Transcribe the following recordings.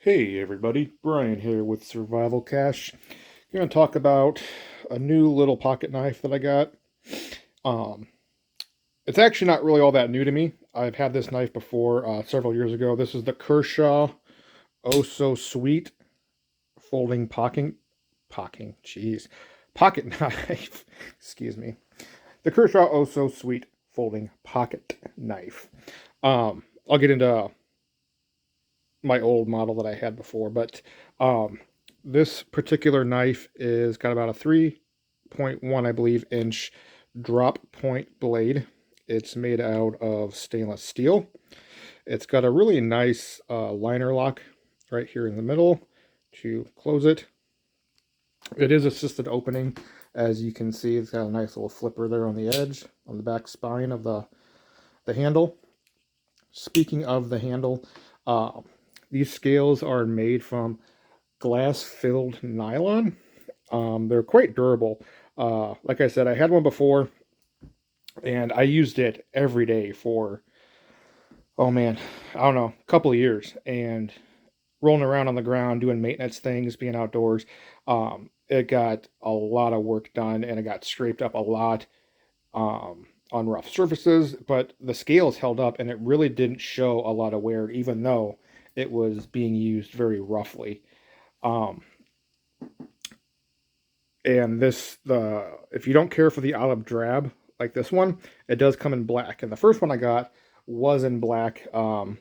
Hey everybody, Brian here with Survival Cash. I'm going to talk about a new little pocket knife that I got. Um, it's actually not really all that new to me. I've had this knife before several years ago. This is the Kershaw OSO Sweet folding pocket knife. Excuse me. The Kershaw OSO Sweet folding pocket knife. I'll get into my old model that I had before, but um, this particular knife is got about a 3.1, I believe, inch drop point blade. It's made out of stainless steel. It's got a really nice liner lock right here in the middle to close it. It is assisted opening. As you can see, it's got a nice little flipper there on the edge, on the back spine of the handle. Speaking of the handle, uh, these scales are made from glass-filled nylon. They're quite durable. Like I said, I had one before, and I used it every day for, oh man, I don't know, a couple of years. And rolling around on the ground, doing maintenance things, being outdoors, it got a lot of work done, and it got scraped up a lot on rough surfaces. But the scales held up, and it really didn't show a lot of wear, even though it was being used very roughly. Um, and if you don't care for the olive drab like this one, it does come in black. And the first one I got was in black. I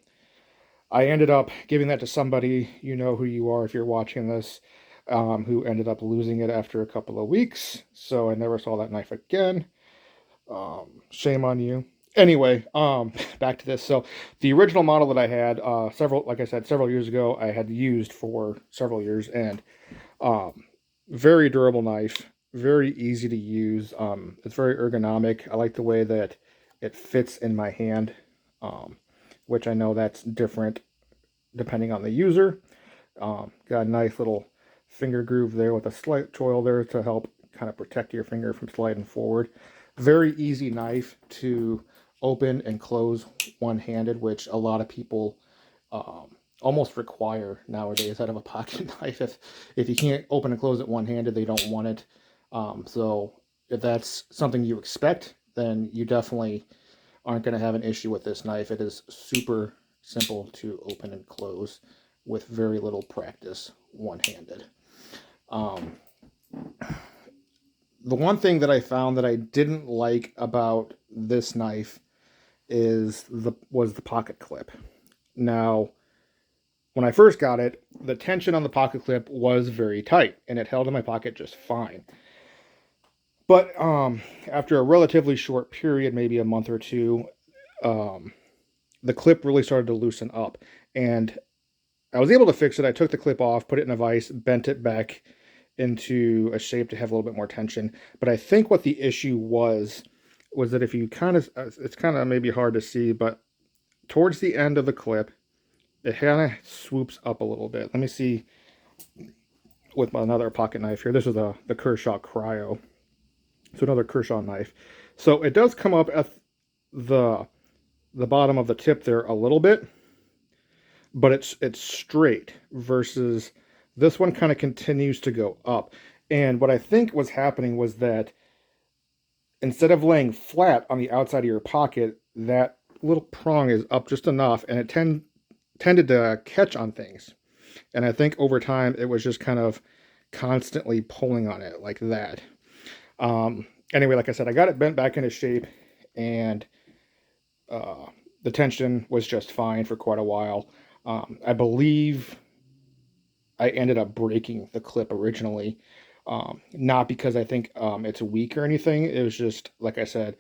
ended up giving that to somebody, you know who you are if you're watching this, who ended up losing it after a couple of weeks. So I never saw that knife again. Shame on you. Anyway, back to this. So the original model that I had, like I said, several years ago, I had used for several years, and um, very durable knife, very easy to use. It's very ergonomic. I like the way that it fits in my hand, which I know that's different depending on the user. Got a nice little finger groove there with a slight choil there to help kind of protect your finger from sliding forward. Very easy knife to open and close one-handed, which a lot of people almost require nowadays out of a pocket knife. If you can't open and close it one-handed, they don't want it. So if that's something you expect, then you definitely aren't going to have an issue with this knife. It is super simple to open and close with very little practice one-handed. The one thing that I found that I didn't like about this knife was the pocket clip. Now, when I first got it, the tension on the pocket clip was very tight, and it held in my pocket just fine. But after a relatively short period, maybe a month or two, the clip really started to loosen up, and I was able to fix it. I took the clip off, put it in a vise, bent it back into a shape to have a little bit more tension. But I think what the issue was that if you it's kind of maybe hard to see, but towards the end of the clip, it kind of swoops up a little bit. Let me see with another pocket knife here. This is the Kershaw Cryo. So another Kershaw knife. So it does come up at the bottom of the tip there a little bit, but it's straight versus this one kind of continues to go up. And what I think was happening was that instead of laying flat on the outside of your pocket, that little prong is up just enough, and it tended to catch on things. And I think over time it was just kind of constantly pulling on it like that. Anyway, like I said, I got it bent back into shape, and the tension was just fine for quite a while. I believe I ended up breaking the clip originally, not because I think it's weak or anything. It was just, like I said,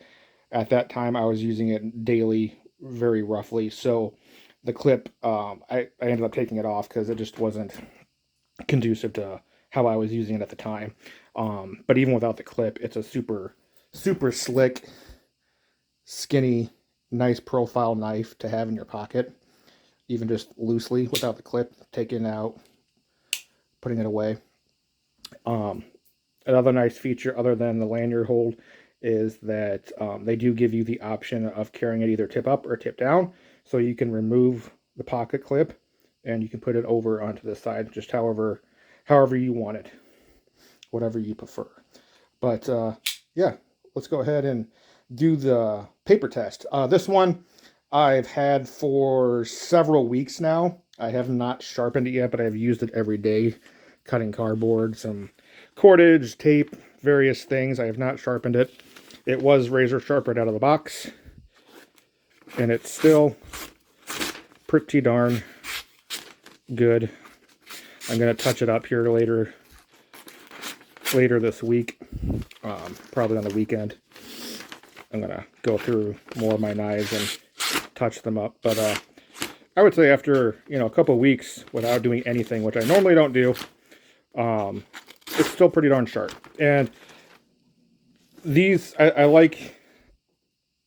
at that time I was using it daily, very roughly. So the clip, I ended up taking it off because it just wasn't conducive to how I was using it at the time. But even without the clip, it's a super, super slick, skinny, nice profile knife to have in your pocket, even just loosely without the clip, taking it out, putting it away. Another nice feature other than the lanyard hold is that they do give you the option of carrying it either tip up or tip down, so you can remove the pocket clip and you can put it over onto the side, just however you want it, whatever you prefer. But yeah, let's go ahead and do the paper test. This one I've had for several weeks now. I have not sharpened it yet, but I've used it every day, cutting cardboard, some cordage, tape, various things. I have not sharpened it. It was razor sharp right out of the box, and it's still pretty darn good. I'm going to touch it up here later this week, probably on the weekend. I'm going to go through more of my knives and touch them up. But I would say after, a couple of weeks without doing anything, which I normally don't do, it's still pretty darn sharp. And these, I like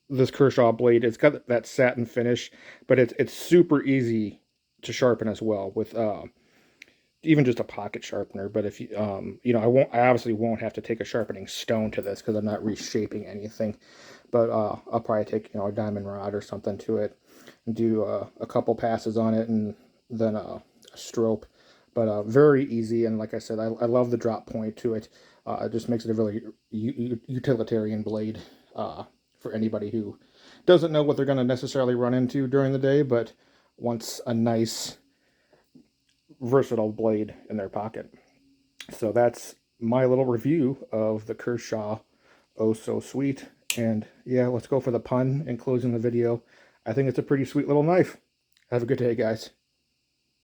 this Kershaw blade. It's got that satin finish, but it's super easy to sharpen as well with even just a pocket sharpener. But if you I obviously won't have to take a sharpening stone to this because I'm not reshaping anything. But I'll probably take a diamond rod or something to it and do a couple passes on it, and then a stroke. But very easy, and like I said, I love the drop point to it. It just makes it a really utilitarian blade for anybody who doesn't know what they're going to necessarily run into during the day, but wants a nice, versatile blade in their pocket. So that's my little review of the Kershaw OSO Sweet. And yeah, let's go for the pun in closing the video. I think it's a pretty sweet little knife. Have a good day, guys.